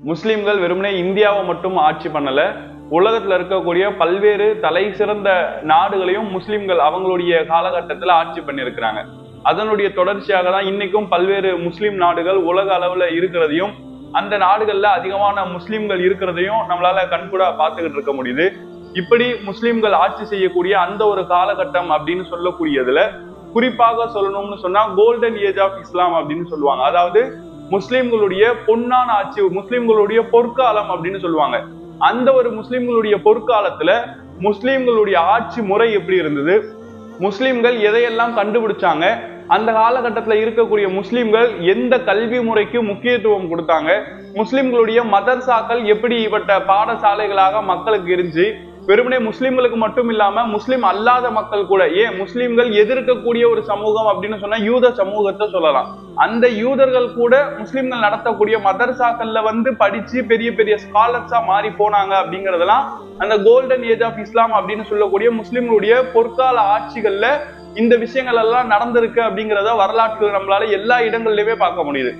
முஸ்லிம்கள் வெறுமனே இந்தியாவை மட்டும் ஆட்சி பண்ணல, உலகத்துல இருக்கக்கூடிய பல்வேறு தலை சிறந்த நாடுகளையும் முஸ்லிம்கள் அவங்களுடைய காலகட்டத்துல ஆட்சி பண்ணியிருக்கிறாங்க. அதனுடைய தொடர்ச்சியாக தான் இன்னைக்கும் பல்வேறு முஸ்லிம் நாடுகள் உலக அளவுல இருக்கிறதையும், அந்த நாடுகள்ல அதிகமான முஸ்லிம்கள் இருக்கிறதையும் நம்மளால கண்கூடா பார்த்துக்கிட்டு இருக்க முடியுது. இப்படி முஸ்லிம்கள் ஆட்சி செய்யக்கூடிய அந்த ஒரு காலகட்டம் அப்படின்னு சொல்லக்கூடியதுல குறிப்பாக சொல்லணும்னு சொன்னா கோல்டன் ஏஜ் ஆஃப் இஸ்லாம் அப்படின்னு சொல்லுவாங்க. அதாவது முஸ்லிம்களுடைய பொன்னான ஆட்சி, முஸ்லிம்களுடைய பொற்காலம் அப்படின்னு சொல்லுவாங்க. அந்த ஒரு முஸ்லிம்களுடைய பொற்காலத்துல முஸ்லிம்களுடைய ஆட்சி முறை எப்படி இருந்தது, முஸ்லிம்கள் எதையெல்லாம் கண்டுபிடிச்சாங்க, அந்த காலகட்டத்துல இருக்கக்கூடிய முஸ்லிம்கள் எந்த கல்வி முறைக்கு முக்கியத்துவம் கொடுத்தாங்க, முஸ்லிம்களுடைய மதர்சாக்கள் எப்படிப்பட்ட பாடசாலைகளாக மக்களுக்கு இருந்துச்சு, வெறுமனே முஸ்லிம்களுக்கு மட்டும் இல்லாம முஸ்லிம் அல்லாத மக்கள் கூட, ஏன் முஸ்லிம்கள் எதிர்க்கக்கூடிய ஒரு சமூகம் அப்படின்னு சொன்னா யூத சமூகத்தை சொல்லலாம். அந்த யூதர்கள் கூட முஸ்லிம்கள் நடத்தக்கூடிய மதர்சாக்கள்ல படிச்சு பெரிய பெரிய ஸ்காலர்ஸா மாறி போனாங்க அப்படிங்கறதெல்லாம் அந்த கோல்டன் ஏஜ் ஆஃப் இஸ்லாம் அப்படின்னு சொல்லக்கூடிய முஸ்லிம்களுடைய பொற்கால ஆட்சிகள்ல இந்த விஷயங்கள் எல்லாம் நடந்திருக்கு அப்படிங்கிறத வரலாற்று நம்மளால எல்லா இடங்கள்லயுமே பார்க்க முடியுது.